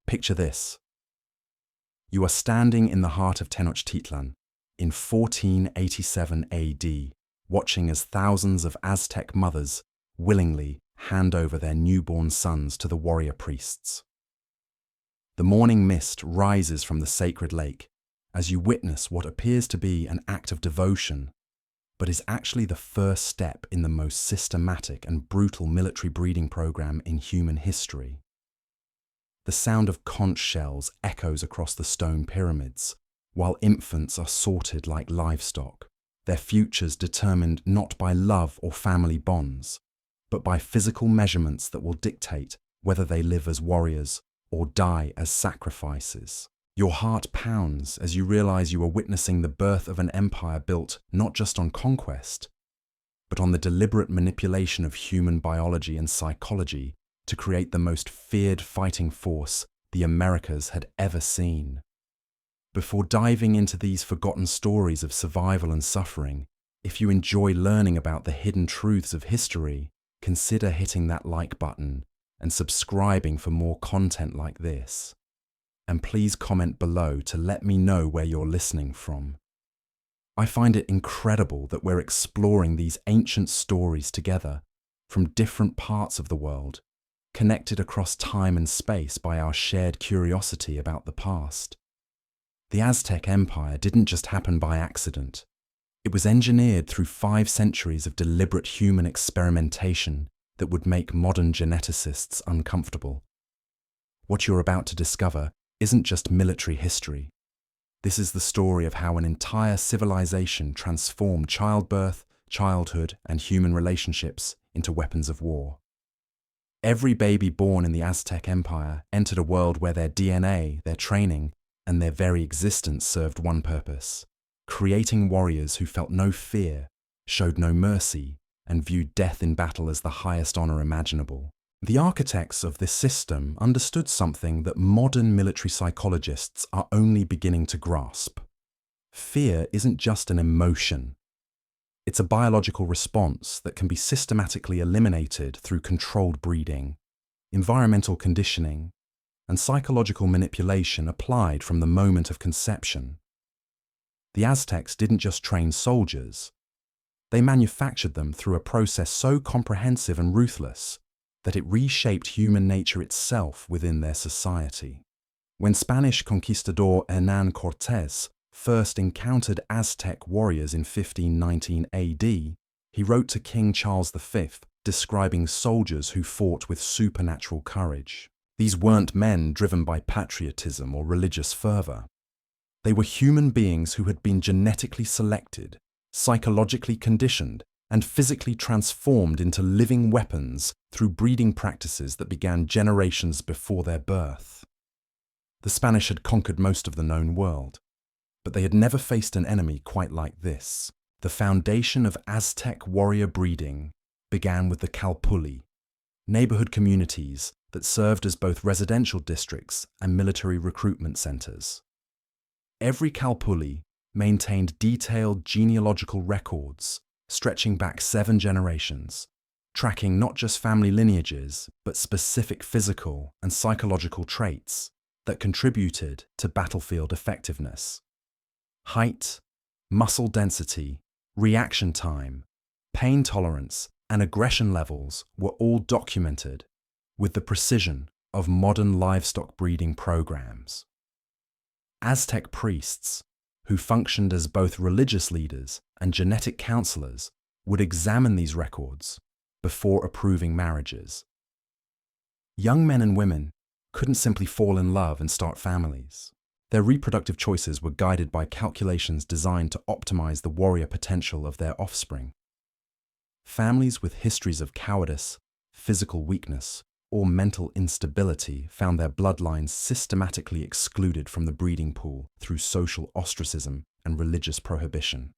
Picture this. You are standing in the heart of Tenochtitlan in 1487 AD, watching as thousands of Aztec mothers willingly hand over their newborn sons to the warrior priests. The morning mist rises from the sacred lake as you witness what appears to be an act of devotion, but is actually the first step in the most systematic and brutal military breeding program in human history. The sound of conch shells echoes across the stone pyramids, while infants are sorted like livestock, their futures determined not by love or family bonds, but by physical measurements that will dictate whether they live as warriors or die as sacrifices. Your heart pounds as you realize you are witnessing the birth of an empire built not just on conquest, but on the deliberate manipulation of human biology and psychology to create the most feared fighting force the Americas had ever seen. Before diving into these forgotten stories of survival and suffering, if you enjoy learning about the hidden truths of history, consider hitting that like button and subscribing for more content like this. And please comment below to let me know where you're listening from. I find it incredible that we're exploring these ancient stories together from different parts of the world, connected across time and space by our shared curiosity about the past. The Aztec Empire didn't just happen by accident. It was engineered through 5 centuries of deliberate human experimentation that would make modern geneticists uncomfortable. What you're about to discover isn't just military history. This is the story of how an entire civilization transformed childbirth, childhood, and human relationships into weapons of war. Every baby born in the Aztec Empire entered a world where their DNA, their training, and their very existence served one purpose: creating warriors who felt no fear, showed no mercy, and viewed death in battle as the highest honor imaginable. The architects of this system understood something that modern military psychologists are only beginning to grasp. Fear isn't just an emotion. It's a biological response that can be systematically eliminated through controlled breeding, environmental conditioning, and psychological manipulation applied from the moment of conception. The Aztecs didn't just train soldiers. They manufactured them through a process so comprehensive and ruthless that it reshaped human nature itself within their society. When Spanish conquistador Hernán Cortés first encountered Aztec warriors in 1519 AD, he wrote to King Charles V describing soldiers who fought with supernatural courage. These weren't men driven by patriotism or religious fervor. They were human beings who had been genetically selected, psychologically conditioned, and physically transformed into living weapons through breeding practices that began generations before their birth. The Spanish had conquered most of the known world, but they had never faced an enemy quite like this. The foundation of Aztec warrior breeding began with the Calpulli, neighborhood communities that served as both residential districts and military recruitment centers. Every Calpulli maintained detailed genealogical records stretching back 7 generations, tracking not just family lineages, but specific physical and psychological traits that contributed to battlefield effectiveness. Height, muscle density, reaction time, pain tolerance, and aggression levels were all documented with the precision of modern livestock breeding programs. Aztec priests, who functioned as both religious leaders and genetic counselors, would examine these records before approving marriages. Young men and women couldn't simply fall in love and start families. Their reproductive choices were guided by calculations designed to optimize the warrior potential of their offspring. Families with histories of cowardice, physical weakness, or mental instability found their bloodlines systematically excluded from the breeding pool through social ostracism and religious prohibition.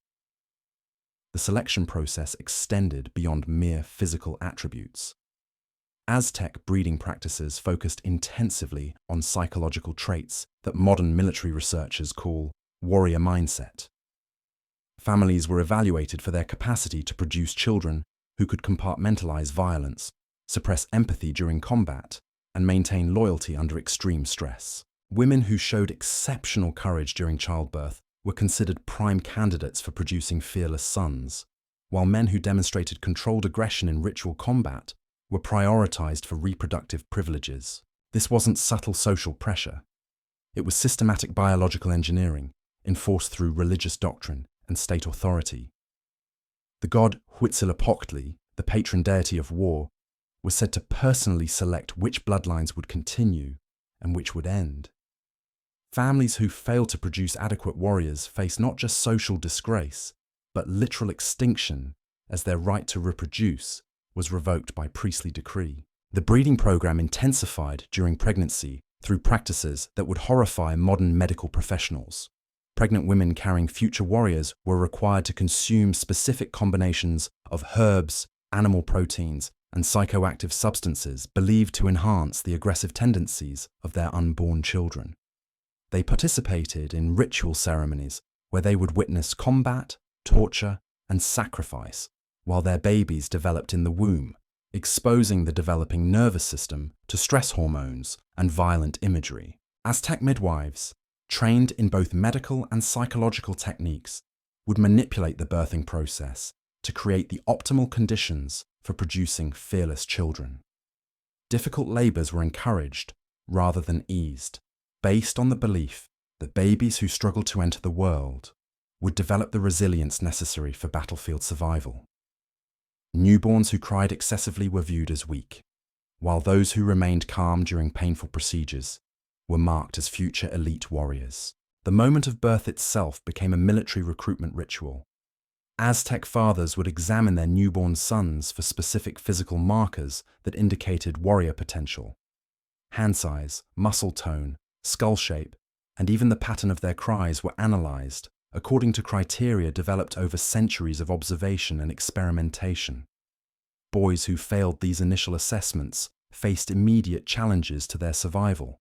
The selection process extended beyond mere physical attributes. Aztec breeding practices focused intensively on psychological traits that modern military researchers call warrior mindset. Families were evaluated for their capacity to produce children who could compartmentalize violence, suppress empathy during combat, and maintain loyalty under extreme stress. Women who showed exceptional courage during childbirth were considered prime candidates for producing fearless sons, while men who demonstrated controlled aggression in ritual combat were prioritized for reproductive privileges. This wasn't subtle social pressure. It was systematic biological engineering, enforced through religious doctrine and state authority. The god Huitzilopochtli, the patron deity of war, was said to personally select which bloodlines would continue and which would end. Families who failed to produce adequate warriors faced not just social disgrace, but literal extinction, as their right to reproduce was revoked by priestly decree. The breeding program intensified during pregnancy through practices that would horrify modern medical professionals. Pregnant women carrying future warriors were required to consume specific combinations of herbs, animal proteins, and psychoactive substances believed to enhance the aggressive tendencies of their unborn children. They participated in ritual ceremonies where they would witness combat, torture, and sacrifice while their babies developed in the womb, exposing the developing nervous system to stress hormones and violent imagery. Aztec midwives, trained in both medical and psychological techniques, would manipulate the birthing process to create the optimal conditions for producing fearless children. Difficult labors were encouraged rather than eased, based on the belief that babies who struggled to enter the world would develop the resilience necessary for battlefield survival. Newborns who cried excessively were viewed as weak, while those who remained calm during painful procedures were marked as future elite warriors. The moment of birth itself became a military recruitment ritual. Aztec fathers would examine their newborn sons for specific physical markers that indicated warrior potential. Hand size, muscle tone, skull shape, and even the pattern of their cries were analyzed according to criteria developed over centuries of observation and experimentation. Boys who failed these initial assessments faced immediate challenges to their survival,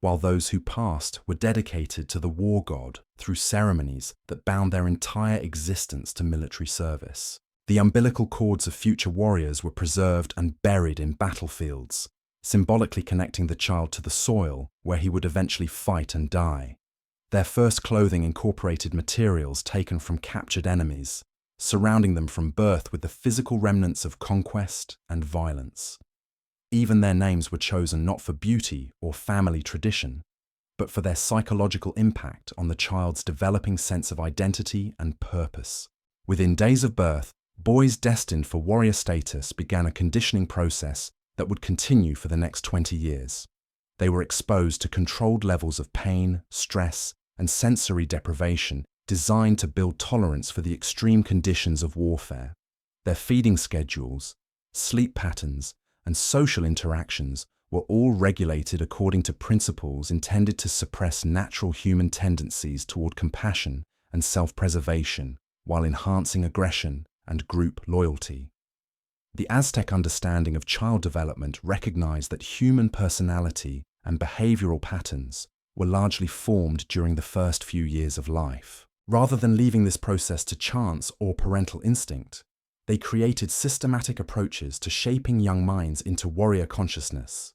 while those who passed were dedicated to the war god through ceremonies that bound their entire existence to military service. The umbilical cords of future warriors were preserved and buried in battlefields, symbolically connecting the child to the soil where he would eventually fight and die. Their first clothing incorporated materials taken from captured enemies, surrounding them from birth with the physical remnants of conquest and violence. Even their names were chosen not for beauty or family tradition, but for their psychological impact on the child's developing sense of identity and purpose. Within days of birth, boys destined for warrior status began a conditioning process that would continue for the next 20 years. They were exposed to controlled levels of pain, stress, and sensory deprivation designed to build tolerance for the extreme conditions of warfare. Their feeding schedules, sleep patterns, and social interactions were all regulated according to principles intended to suppress natural human tendencies toward compassion and self-preservation while enhancing aggression and group loyalty. The Aztec understanding of child development recognized that human personality and behavioral patterns were largely formed during the first few years of life. Rather than leaving this process to chance or parental instinct, they created systematic approaches to shaping young minds into warrior consciousness.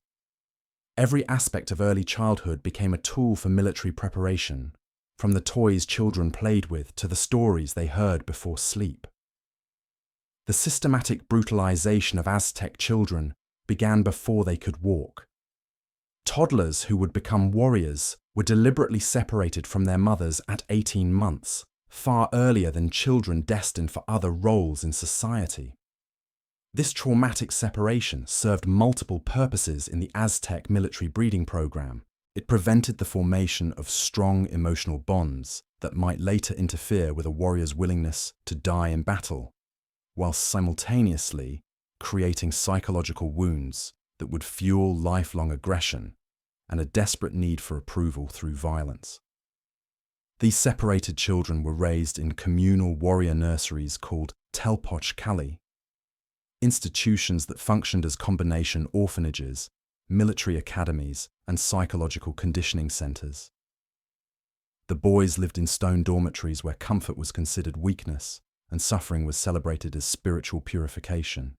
Every aspect of early childhood became a tool for military preparation, from the toys children played with to the stories they heard before sleep. The systematic brutalization of Aztec children began before they could walk. Toddlers who would become warriors were deliberately separated from their mothers at 18 months, far earlier than children destined for other roles in society. This traumatic separation served multiple purposes in the Aztec military breeding program. It prevented the formation of strong emotional bonds that might later interfere with a warrior's willingness to die in battle, while simultaneously creating psychological wounds that would fuel lifelong aggression and a desperate need for approval through violence. These separated children were raised in communal warrior nurseries called Telpoch Kali, institutions that functioned as combination orphanages, military academies, and psychological conditioning centers. The boys lived in stone dormitories where comfort was considered weakness and suffering was celebrated as spiritual purification.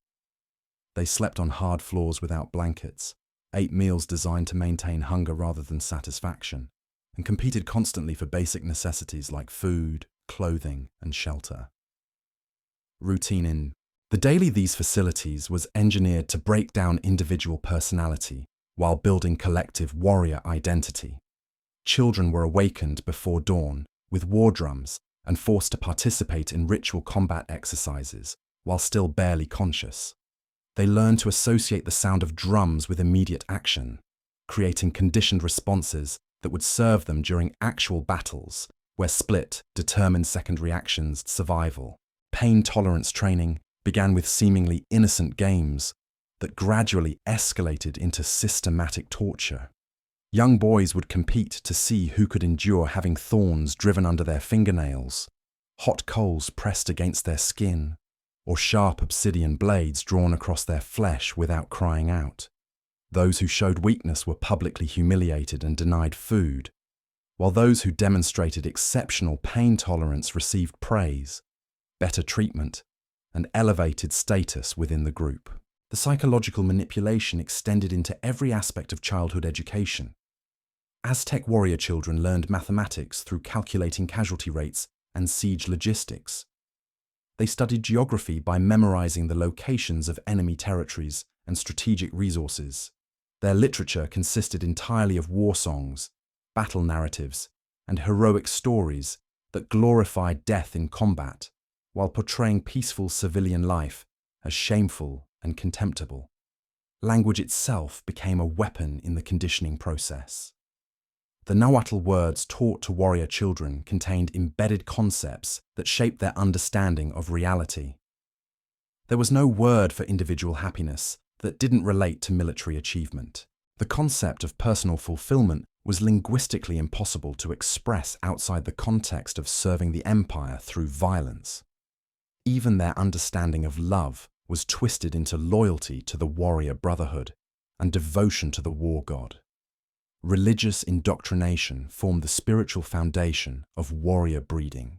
They slept on hard floors without blankets, ate meals designed to maintain hunger rather than satisfaction, and competed constantly for basic necessities like food, clothing, and shelter. Routine in the daily these facilities was engineered to break down individual personality while building collective warrior identity. Children were awakened before dawn with war drums and forced to participate in ritual combat exercises while still barely conscious. They learned to associate the sound of drums with immediate action, creating conditioned responses that would serve them during actual battles, where split determined second reactions' survival. Pain tolerance training began with seemingly innocent games that gradually escalated into systematic torture. Young boys would compete to see who could endure having thorns driven under their fingernails, hot coals pressed against their skin, or sharp obsidian blades drawn across their flesh without crying out. Those who showed weakness were publicly humiliated and denied food, while those who demonstrated exceptional pain tolerance received praise, better treatment, and elevated status within the group. The psychological manipulation extended into every aspect of childhood education. Aztec warrior children learned mathematics through calculating casualty rates and siege logistics. They studied geography by memorizing the locations of enemy territories and strategic resources. Their literature consisted entirely of war songs, battle narratives, and heroic stories that glorified death in combat, while portraying peaceful civilian life as shameful and contemptible. Language itself became a weapon in the conditioning process. The Nahuatl words taught to warrior children contained embedded concepts that shaped their understanding of reality. There was no word for individual happiness that didn't relate to military achievement. The concept of personal fulfillment was linguistically impossible to express outside the context of serving the empire through violence. Even their understanding of love was twisted into loyalty to the warrior brotherhood and devotion to the war god. Religious indoctrination formed the spiritual foundation of warrior breeding.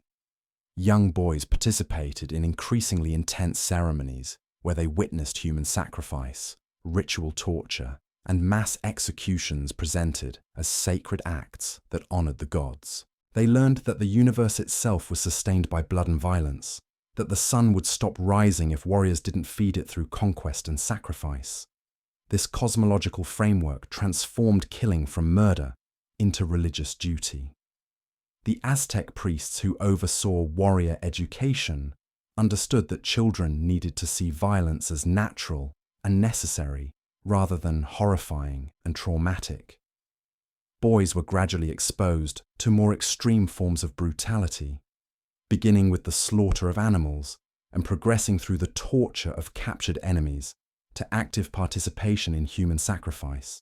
Young boys participated in increasingly intense ceremonies where they witnessed human sacrifice, ritual torture, and mass executions presented as sacred acts that honored the gods. They learned that the universe itself was sustained by blood and violence, that the sun would stop rising if warriors didn't feed it through conquest and sacrifice. This cosmological framework transformed killing from murder into religious duty. The Aztec priests who oversaw warrior education understood that children needed to see violence as natural and necessary rather than horrifying and traumatic. Boys were gradually exposed to more extreme forms of brutality, beginning with the slaughter of animals and progressing through the torture of captured enemies to active participation in human sacrifice.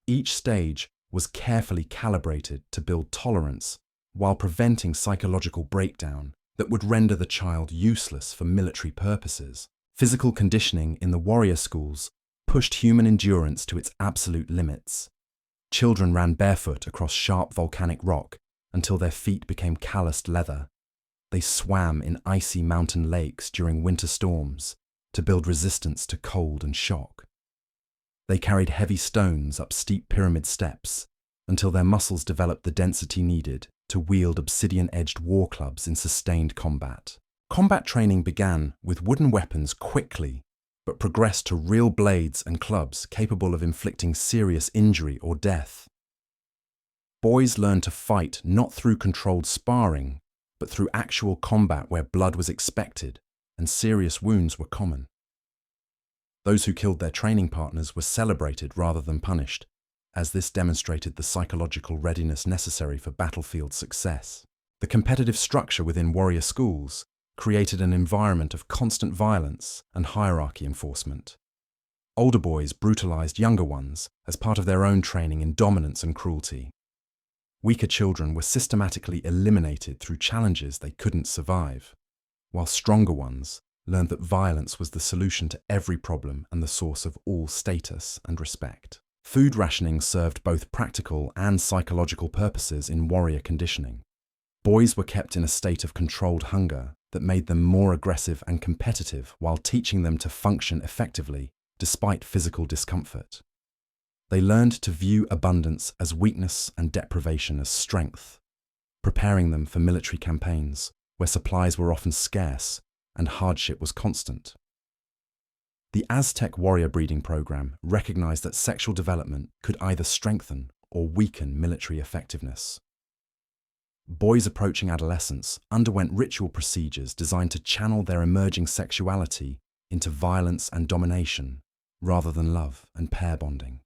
Each stage was carefully calibrated to build tolerance while preventing psychological breakdown that would render the child useless for military purposes. Physical conditioning in the warrior schools pushed human endurance to its absolute limits. Children ran barefoot across sharp volcanic rock until their feet became calloused leather. They swam in icy mountain lakes during winter storms to build resistance to cold and shock. They carried heavy stones up steep pyramid steps until their muscles developed the density needed to wield obsidian-edged war clubs in sustained combat. Combat training began with wooden weapons quickly, but progressed to real blades and clubs capable of inflicting serious injury or death. Boys learned to fight not through controlled sparring, but through actual combat where blood was expected and serious wounds were common. Those who killed their training partners were celebrated rather than punished, as this demonstrated the psychological readiness necessary for battlefield success. The competitive structure within warrior schools created an environment of constant violence and hierarchy enforcement. Older boys brutalized younger ones as part of their own training in dominance and cruelty. Weaker children were systematically eliminated through challenges they couldn't survive, while stronger ones learned that violence was the solution to every problem and the source of all status and respect. Food rationing served both practical and psychological purposes in warrior conditioning. Boys were kept in a state of controlled hunger that made them more aggressive and competitive while teaching them to function effectively despite physical discomfort. They learned to view abundance as weakness and deprivation as strength, preparing them for military campaigns where supplies were often scarce and hardship was constant. The Aztec warrior breeding program recognized that sexual development could either strengthen or weaken military effectiveness. Boys approaching adolescence underwent ritual procedures designed to channel their emerging sexuality into violence and domination, rather than love and pair bonding.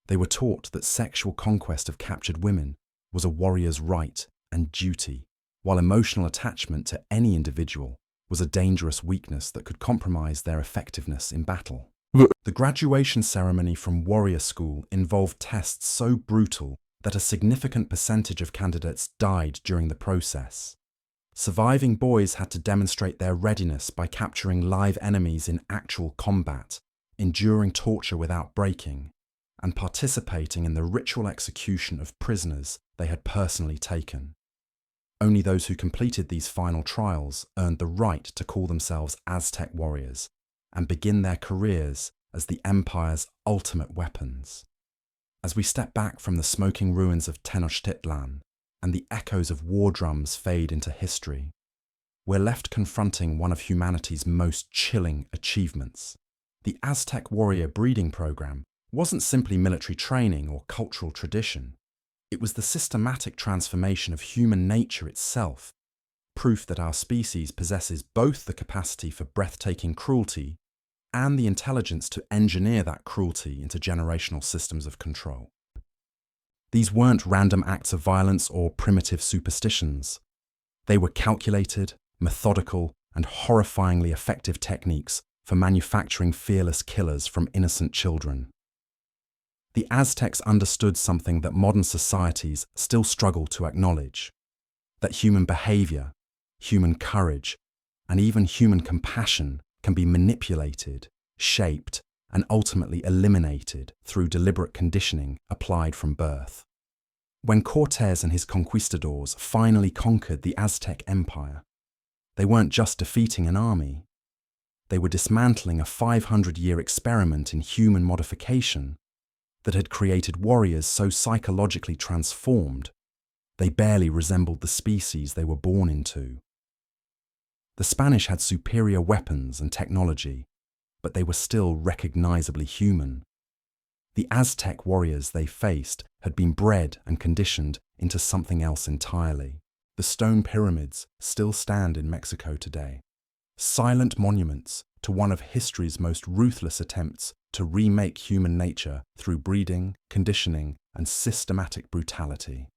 They were taught that sexual conquest of captured women was a warrior's right and duty, while emotional attachment to any individual was a dangerous weakness that could compromise their effectiveness in battle. The graduation ceremony from warrior school involved tests so brutal that a significant percentage of candidates died during the process. Surviving boys had to demonstrate their readiness by capturing live enemies in actual combat, enduring torture without breaking, and participating in the ritual execution of prisoners they had personally taken. Only those who completed these final trials earned the right to call themselves Aztec warriors and begin their careers as the Empire's ultimate weapons. As we step back from the smoking ruins of Tenochtitlan and the echoes of war drums fade into history, we're left confronting one of humanity's most chilling achievements. The Aztec warrior breeding program wasn't simply military training or cultural tradition. It was the systematic transformation of human nature itself, proof that our species possesses both the capacity for breathtaking cruelty and the intelligence to engineer that cruelty into generational systems of control. These weren't random acts of violence or primitive superstitions. They were calculated, methodical, and horrifyingly effective techniques for manufacturing fearless killers from innocent children. The Aztecs understood something that modern societies still struggle to acknowledge: that human behavior, human courage, and even human compassion can be manipulated, shaped, and ultimately eliminated through deliberate conditioning applied from birth. When Cortés and his conquistadors finally conquered the Aztec Empire, they weren't just defeating an army. They were dismantling a 500-year experiment in human modification that had created warriors so psychologically transformed they barely resembled the species they were born into. The Spanish had superior weapons and technology, but they were still recognizably human. The Aztec warriors they faced had been bred and conditioned into something else entirely. The stone pyramids still stand in Mexico today, silent monuments to one of history's most ruthless attempts to remake human nature through breeding, conditioning, and systematic brutality.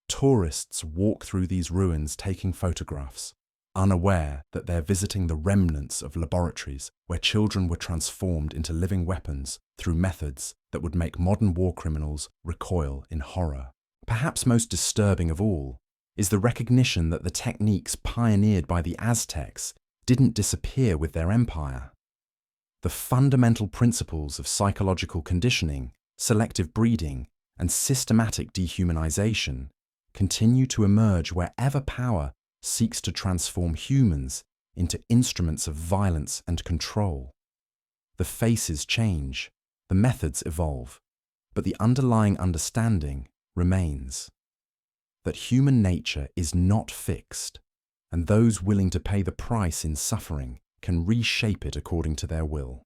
Tourists walk through these ruins taking photographs, unaware that they're visiting the remnants of laboratories where children were transformed into living weapons through methods that would make modern war criminals recoil in horror. Perhaps most disturbing of all is the recognition that the techniques pioneered by the Aztecs didn't disappear with their empire. The fundamental principles of psychological conditioning, selective breeding, and systematic dehumanization continue to emerge wherever power seeks to transform humans into instruments of violence and control. The faces change, the methods evolve, but the underlying understanding remains: that human nature is not fixed, and those willing to pay the price in suffering can reshape it according to their will.